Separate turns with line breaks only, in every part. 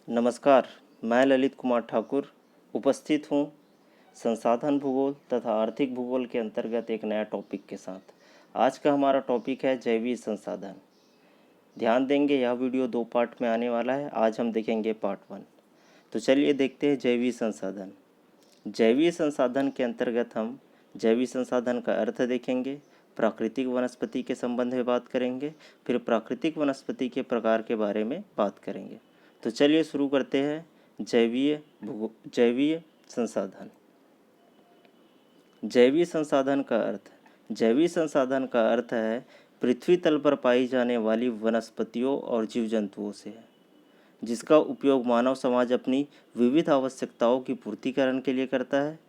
नमस्कार, मैं ललित कुमार ठाकुर उपस्थित हूँ संसाधन भूगोल तथा आर्थिक भूगोल के अंतर्गत एक नया टॉपिक के साथ। आज का हमारा टॉपिक है जैवीय संसाधन। ध्यान देंगे, यह वीडियो 2 पार्ट में आने वाला है। आज हम देखेंगे पार्ट 1। तो चलिए देखते हैं जैवीय संसाधन। जैवीय संसाधन के अंतर्गत हम जैवीय संसाधन का अर्थ देखेंगे, प्राकृतिक वनस्पति के संबंध में बात करेंगे, फिर प्राकृतिक वनस्पति के प्रकार के बारे में बात करेंगे। तो चलिए शुरू करते हैं जैवीय संसाधन। जैवीय संसाधन का अर्थ। जैवीय संसाधन का अर्थ है पृथ्वी तल पर पाई जाने वाली वनस्पतियों और जीव जंतुओं से है, जिसका उपयोग मानव समाज अपनी विविध आवश्यकताओं की पूर्तिकरण के लिए करता है।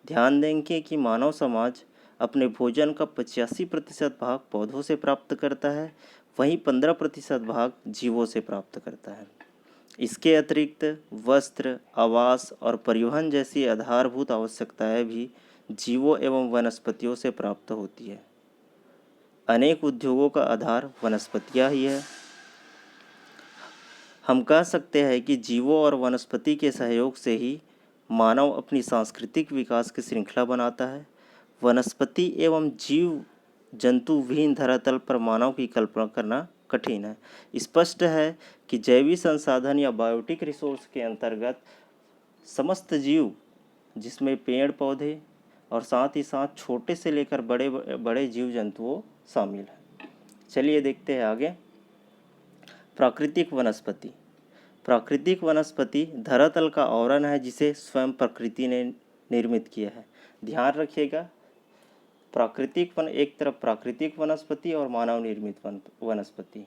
ध्यान देंगे कि मानव समाज अपने भोजन का 85% भाग पौधों से प्राप्त करता है, वहीं 15% भाग जीवों से प्राप्त करता है। इसके अतिरिक्त वस्त्र, आवास और परिवहन जैसी आधारभूत आवश्यकताएं भी जीवों एवं वनस्पतियों से प्राप्त होती है। अनेक उद्योगों का आधार वनस्पतियां ही है। हम कह सकते हैं कि जीवों और वनस्पति के सहयोग से ही मानव अपनी सांस्कृतिक विकास की श्रृंखला बनाता है। वनस्पति एवं जीव जंतु विहीन धरातल पर मानव की कल्पना करना कठिन है। स्पष्ट है कि जैविक संसाधन या बायोटिक रिसोर्स के अंतर्गत समस्त जीव, जिसमें पेड़ पौधे और साथ ही साथ छोटे से लेकर बड़े बड़े जीव जंतुओं शामिल हैं। चलिए देखते हैं आगे। प्राकृतिक वनस्पति। प्राकृतिक वनस्पति धरातल का आवरण है जिसे स्वयं प्रकृति ने निर्मित किया है। ध्यान रखिएगा, प्राकृतिक वन एक तरफ प्राकृतिक वनस्पति और मानव निर्मित वनस्पति।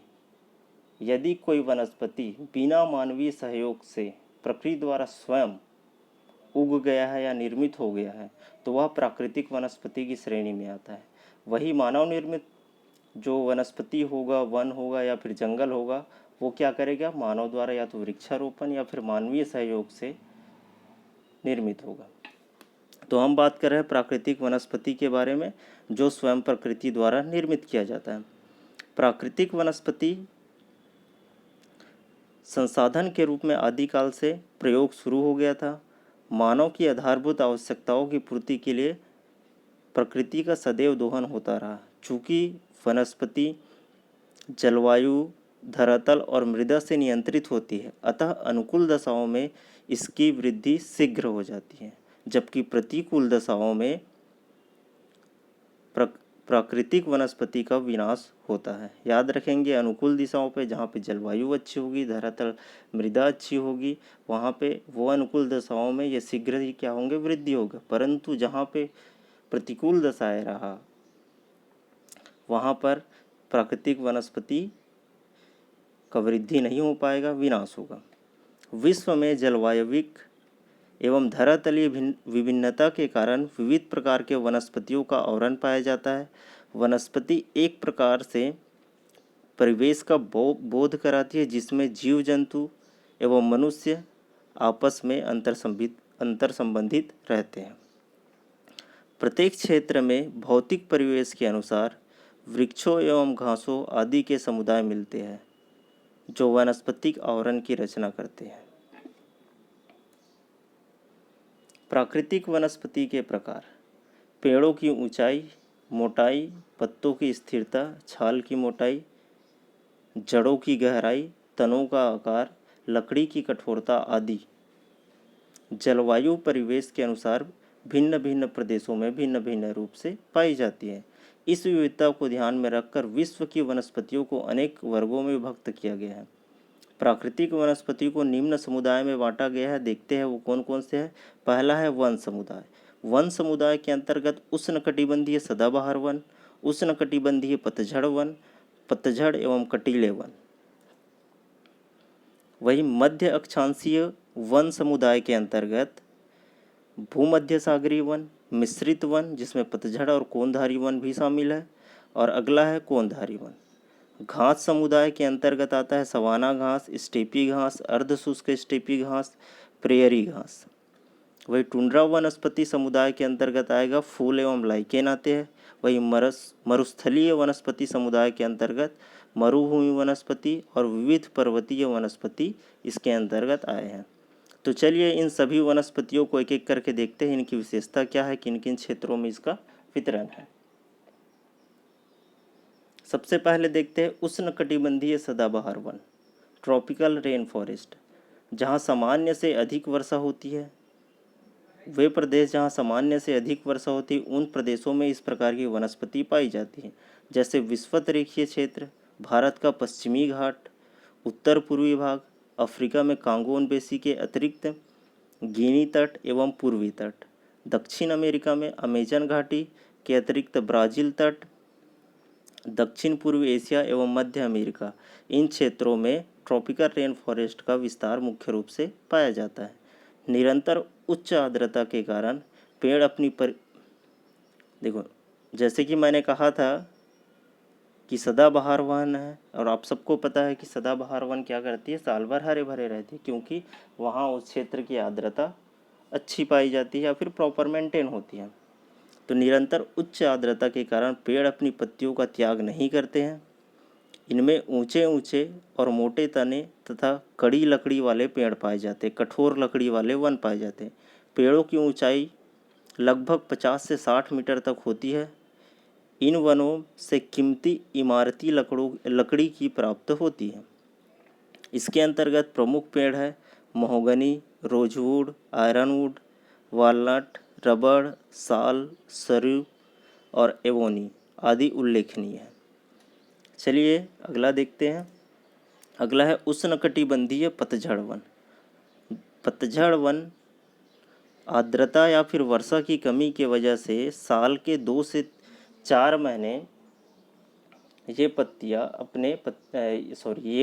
यदि कोई वनस्पति बिना मानवीय सहयोग से प्रकृति द्वारा स्वयं उग गया है या निर्मित हो गया है तो वह प्राकृतिक वनस्पति की श्रेणी में आता है। वही मानव निर्मित जो वनस्पति होगा, वन होगा या फिर जंगल होगा, वो क्या करेगा, मानव द्वारा या तो वृक्षारोपण या फिर मानवीय सहयोग से निर्मित होगा। तो हम बात कर रहे हैं प्राकृतिक वनस्पति के बारे में, जो स्वयं प्रकृति द्वारा निर्मित किया जाता है। प्राकृतिक वनस्पति संसाधन के रूप में आदिकाल से प्रयोग शुरू हो गया था। मानव की आधारभूत आवश्यकताओं की पूर्ति के लिए प्रकृति का सदैव दोहन होता रहा। चूँकि वनस्पति जलवायु, धरातल और मृदा से नियंत्रित होती है, अतः अनुकूल दशाओं में इसकी वृद्धि शीघ्र हो जाती है, जबकि प्रतिकूल दशाओं में प्राकृतिक वनस्पति का विनाश होता है। याद रखेंगे, अनुकूल दिशाओं पे जहाँ पे जलवायु अच्छी होगी, धरातल मृदा अच्छी होगी, वहाँ पे वो अनुकूल दशाओं में ये शीघ्र ही क्या होंगे, वृद्धि होगा। परंतु जहाँ पे प्रतिकूल दशाएं रहा, वहाँ पर प्राकृतिक वनस्पति का वृद्धि नहीं हो पाएगा, विनाश होगा। विश्व में जलवायविक एवं धरातलीय विभिन्नता के कारण विविध प्रकार के वनस्पतियों का आवरण पाया जाता है। वनस्पति एक प्रकार से परिवेश का बोध कराती है, जिसमें जीव जंतु एवं मनुष्य आपस में अंतर संबंधित रहते हैं। प्रत्येक क्षेत्र में भौतिक परिवेश के अनुसार वृक्षों एवं घासों आदि के समुदाय मिलते हैं, जो वनस्पतिक आवरण की रचना करते हैं। प्राकृतिक वनस्पति के प्रकार। पेड़ों की ऊंचाई, मोटाई, पत्तों की स्थिरता, छाल की मोटाई, जड़ों की गहराई, तनों का आकार, लकड़ी की कठोरता आदि जलवायु परिवेश के अनुसार भिन्न भिन्न प्रदेशों में भिन्न भिन्न रूप से पाई जाती है। इस विविधता को ध्यान में रखकर विश्व की वनस्पतियों को अनेक वर्गों में विभक्त किया गया है। प्राकृतिक वनस्पति को निम्न समुदाय में बांटा गया है। देखते हैं वो कौन कौन से हैं। पहला है वन समुदाय। वन समुदाय के अंतर्गत उष्णकटिबंधीय सदाबहार वन, उष्णकटिबंधीय पतझड़ वन, पतझड़ एवं कटीले वन। वही मध्य अक्षांशीय वन समुदाय के अंतर्गत भूमध्य सागरीय वन, मिश्रित वन जिसमें पतझड़ और कोनधारी वन भी शामिल है, और अगला है कोनधारी वन। घास समुदाय के अंतर्गत आता है सवाना घास, स्टेपी घास, अर्धशुष्क स्टेपी घास, प्रेयरी घास। वही टुंड्रा वनस्पति समुदाय के अंतर्गत आएगा फूल एवं लाइकेन आते हैं। वही मरुस्थलीय वनस्पति समुदाय के अंतर्गत मरुभूमि वनस्पति और विविध पर्वतीय वनस्पति इसके अंतर्गत आए हैं। तो चलिए इन सभी वनस्पतियों को एक एक करके देखते हैं, इनकी विशेषता क्या है, किन किन क्षेत्रों में इसका वितरण है। सबसे पहले देखते हैं उष्णकटिबंधीय सदाबहार वन, ट्रॉपिकल रेन फॉरेस्ट। जहाँ सामान्य से अधिक वर्षा होती है, वे प्रदेश जहाँ सामान्य से अधिक वर्षा होती है उन प्रदेशों में इस प्रकार की वनस्पति पाई जाती है, जैसे विषुवत-रेखीय क्षेत्र, भारत का पश्चिमी घाट, उत्तर पूर्वी भाग, अफ्रीका में कांगो बेसी के अतिरिक्त गिनी तट एवं पूर्वी तट, दक्षिण अमेरिका में अमेजन घाटी के अतिरिक्त ब्राज़ील तट, दक्षिण पूर्व एशिया एवं मध्य अमेरिका। इन क्षेत्रों में ट्रॉपिकल रेन फॉरेस्ट का विस्तार मुख्य रूप से पाया जाता है। निरंतर उच्च आर्द्रता के कारण पेड़ देखो, जैसे कि मैंने कहा था कि सदाबहार वन है, और आप सबको पता है कि सदाबहार वन क्या करती है, साल भर हरे भरे रहती है, क्योंकि वहाँ उस क्षेत्र की आर्द्रता अच्छी पाई जाती है या फिर प्रॉपर मेंटेन होती है। तो निरंतर उच्च आर्द्रता के कारण पेड़ अपनी पत्तियों का त्याग नहीं करते हैं। इनमें ऊंचे ऊंचे और मोटे तने तथा कड़ी लकड़ी वाले पेड़ पाए जाते हैं, कठोर लकड़ी वाले वन पाए जाते हैं। पेड़ों की ऊंचाई लगभग 50 से 60 मीटर तक होती है। इन वनों से कीमती इमारती लकड़ी की प्राप्त होती है। इसके अंतर्गत प्रमुख पेड़ है महोगनी, रोजवुड, आयरनवुड, वालनट, रबड़, साल, सरू और एवोनी आदि उल्लेखनीय है। चलिए अगला देखते हैं। अगला है उष्णकटिबंधीय पतझड़ वन। पतझड़ वन आर्द्रता या फिर वर्षा की कमी की वजह से साल के 2 से 4 महीने ये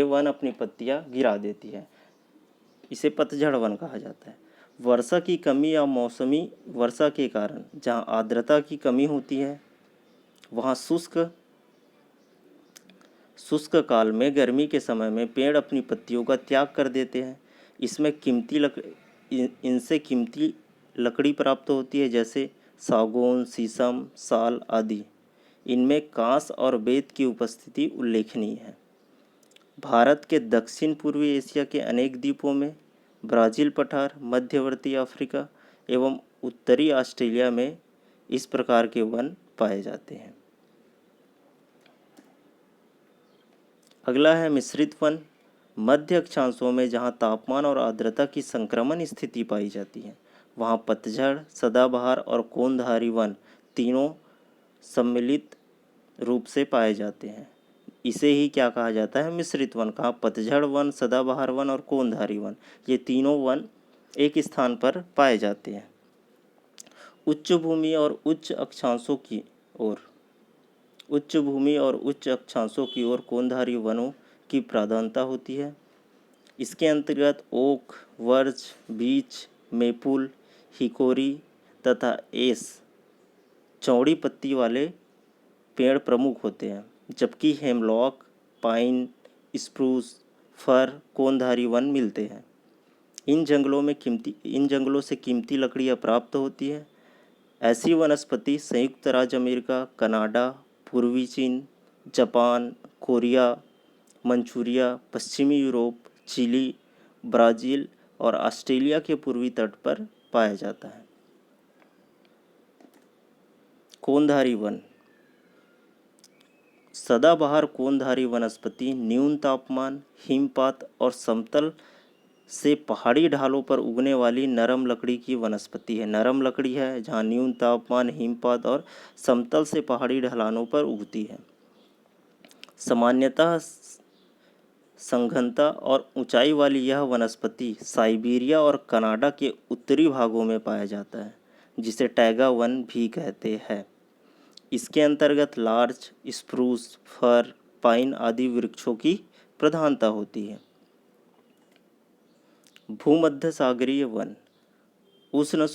वन अपनी पत्तियां गिरा देती है। इसे पतझड़ वन कहा जाता है। वर्षा की कमी या मौसमी वर्षा के कारण जहाँ आर्द्रता की कमी होती है वहाँ शुष्क काल में गर्मी के समय में पेड़ अपनी पत्तियों का त्याग कर देते हैं। इनसे कीमती लकड़ी प्राप्त होती है, जैसे सागौन, शीशम, साल आदि। इनमें कांस और बेत की उपस्थिति उल्लेखनीय है। भारत के दक्षिण पूर्वी एशिया के अनेक द्वीपों में, ब्राज़ील पठार, मध्यवर्ती अफ्रीका एवं उत्तरी ऑस्ट्रेलिया में इस प्रकार के वन पाए जाते हैं। अगला है मिश्रित वन। मध्य अक्षांशों में जहाँ तापमान और आर्द्रता की संक्रमण स्थिति पाई जाती है वहाँ पतझड़, सदाबहार और कोनधारी वन तीनों सम्मिलित रूप से पाए जाते हैं। इसे ही क्या कहा जाता है, मिश्रित वन। कहा पतझड़ वन, सदाबहार वन और कोनधारी वन, ये तीनों वन एक स्थान पर पाए जाते हैं। उच्च भूमि और उच्च अक्षांशों की ओर कोनधारी वनों की प्राधान्यता होती है। इसके अंतर्गत ओक, वर्च, बीच, मेपुल, हिकोरी तथा एस चौड़ी पत्ती वाले पेड़ प्रमुख होते हैं, जबकि हेमलॉक, पाइन, स्प्रूस, फर कोनधारी वन मिलते हैं। इन जंगलों से कीमती लकड़ियाँ प्राप्त होती है। ऐसी वनस्पति संयुक्त राज्य अमेरिका, कनाडा, पूर्वी चीन, जापान, कोरिया, मंचूरिया, पश्चिमी यूरोप, चिली, ब्राज़ील और ऑस्ट्रेलिया के पूर्वी तट पर पाया जाता है। कोनधारी वन। सदाबहार कोनधारी वनस्पति न्यून तापमान, हिमपात और समतल से पहाड़ी ढालों पर उगने वाली नरम लकड़ी की वनस्पति है। नरम लकड़ी है जहाँ न्यून तापमान, हिमपात और समतल से पहाड़ी ढलानों पर उगती है। सामान्यतः संघनता और ऊंचाई वाली यह वनस्पति साइबेरिया और कनाडा के उत्तरी भागों में पाया जाता है, जिसे टैगा वन भी कहते हैं। इसके अंतर्गत लार्च, स्प्रूस, फर, पाइन आदि वृक्षों की प्रधानता होती है। भूमध्य सागरीय वन। उष्ण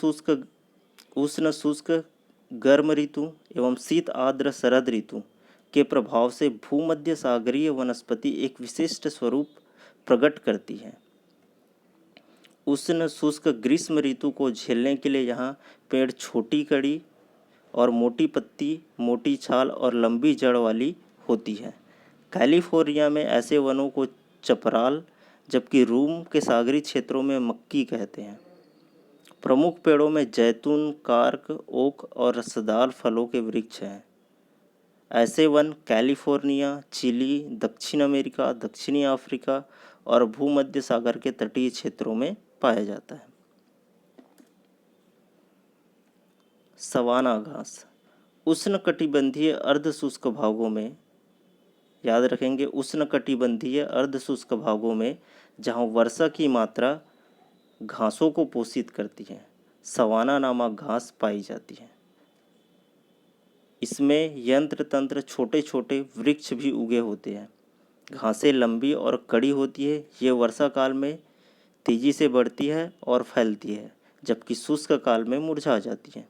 शुष्क गर्म ऋतु एवं शीत आर्द्र शरद ऋतु के प्रभाव से भूमध्य सागरीय वनस्पति एक विशिष्ट स्वरूप प्रकट करती है। उष्ण शुष्क ग्रीष्म ऋतु को झेलने के लिए यहाँ पेड़ छोटी कड़ी और मोटी पत्ती, मोटी छाल और लंबी जड़ वाली होती है। कैलिफोर्निया में ऐसे वनों को चपराल जबकि रूम के सागरी क्षेत्रों में मक्की कहते हैं। प्रमुख पेड़ों में जैतून, कार्क, ओक और रसदार फलों के वृक्ष हैं। ऐसे वन कैलिफोर्निया, चिली, दक्षिण अमेरिका, दक्षिणी अफ्रीका और भूमध्य सागर के तटीय क्षेत्रों में पाया जाता है। सवाना घास उष्णकटिबंधीय अर्धशुष्क भागों में, याद रखेंगे, उष्णकटिबंधीय अर्धशुष्क भागों में जहाँ वर्षा की मात्रा घासों को पोषित करती है, सवाना नामक घास पाई जाती है। इसमें यंत्र तंत्र छोटे छोटे वृक्ष भी उगे होते हैं। घासें लंबी और कड़ी होती है। ये वर्षा काल में तेजी से बढ़ती है और फैलती है, जबकि शुष्क काल में मुरझा जाती है।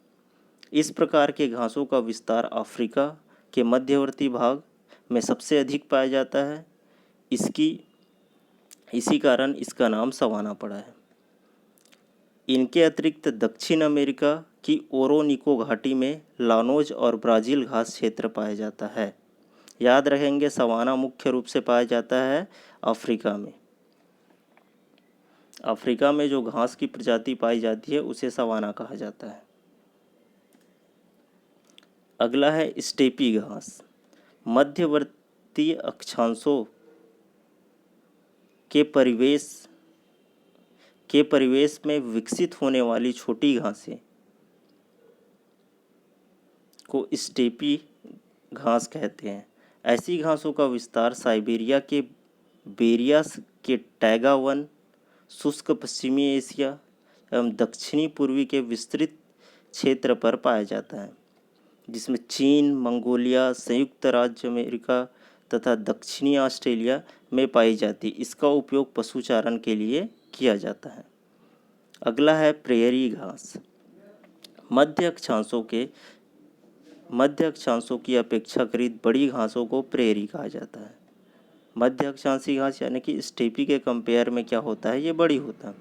इस प्रकार के घासों का विस्तार अफ्रीका के मध्यवर्ती भाग में सबसे अधिक पाया जाता है। इसी कारण इसका नाम सवाना पड़ा है। इनके अतिरिक्त दक्षिण अमेरिका की ओरोनिको घाटी में लानोज और ब्राज़ील घास क्षेत्र पाया जाता है। याद रखेंगे, सवाना मुख्य रूप से पाया जाता है अफ्रीका में। अफ्रीका में जो घास की प्रजाति पाई जाती है उसे सवाना कहा जाता है। अगला है स्टेपी घास। मध्यवर्ती अक्षांशों के परिवेश में विकसित होने वाली छोटी घासें को स्टेपी घास कहते हैं। ऐसी घासों का विस्तार साइबेरिया के बेरियास के टैगा वन, शुष्क पश्चिमी एशिया एवं दक्षिणी पूर्वी के विस्तृत क्षेत्र पर पाया जाता है, जिसमें चीन, मंगोलिया, संयुक्त राज्य अमेरिका तथा दक्षिणी ऑस्ट्रेलिया में पाई जाती। इसका उपयोग पशुचारण के लिए किया जाता है। अगला है प्रेयरी घास। मध्य अक्षांशों की अपेक्षाकृत बड़ी घासों को प्रेयरी कहा जाता है। मध्य अक्षांशीय घास यानी कि स्टेपी के कंपेयर में क्या होता है, ये बड़ी होता है।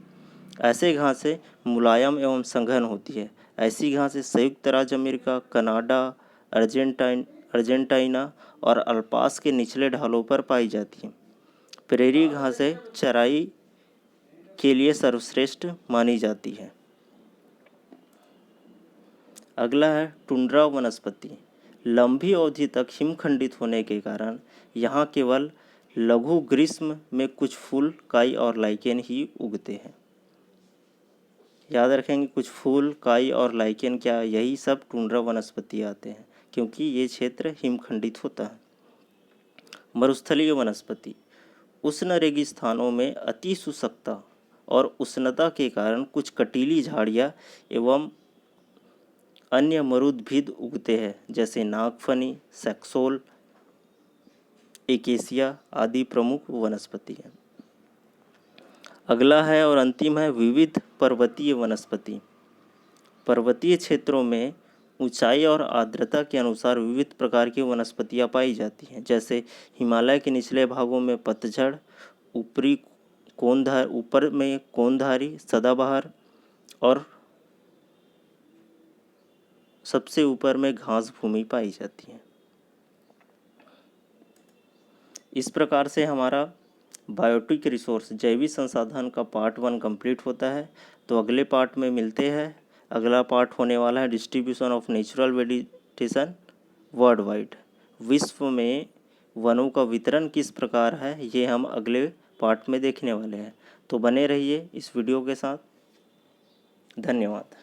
ऐसे घासें मुलायम एवं सघन होती है। ऐसी घासें संयुक्त राज्य अमेरिका, कनाडा, अर्जेंटीना और अल्पास के निचले ढालों पर पाई जाती हैं। प्रेयरी घासें चराई के लिए सर्वश्रेष्ठ मानी जाती है। अगला है टुंड्रा वनस्पति। लंबी अवधि तक हिमखंडित होने के कारण यहाँ केवल लघु ग्रीष्म में कुछ फूल, काई और लाइकेन ही उगते हैं। याद रखेंगे, कुछ फूल, काई और लाइकेन, क्या यही सब टुंड्रा वनस्पति आते हैं, क्योंकि ये क्षेत्र हिमखंडित होता है। मरुस्थलीय वनस्पति। उष्ण रेगिस्तानों में अति शुष्कता और उष्णता के कारण कुछ कटीली झाड़ियाँ एवं अन्य मरुद्भिद उगते हैं, जैसे नागफनी, सैक्सोल, एकेसिया आदि प्रमुख वनस्पति हैं। अगला है और अंतिम है विविध पर्वतीय वनस्पति। पर्वतीय क्षेत्रों में ऊंचाई और आर्द्रता के अनुसार विविध प्रकार की वनस्पतियां पाई जाती हैं, जैसे हिमालय के निचले भागों में पतझड़, ऊपर में कोनधारी, सदाबहार और सबसे ऊपर में घास भूमि पाई जाती है। इस प्रकार से हमारा बायोटिक रिसोर्स, जैविक संसाधन का पार्ट 1 कंप्लीट होता है। तो अगले पार्ट में मिलते हैं। अगला पार्ट होने वाला है distribution of natural vegetation world wide. विश्व में वनों का वितरण किस प्रकार है, ये हम अगले पार्ट में देखने वाले हैं। तो बने रहिए इस वीडियो के साथ। धन्यवाद।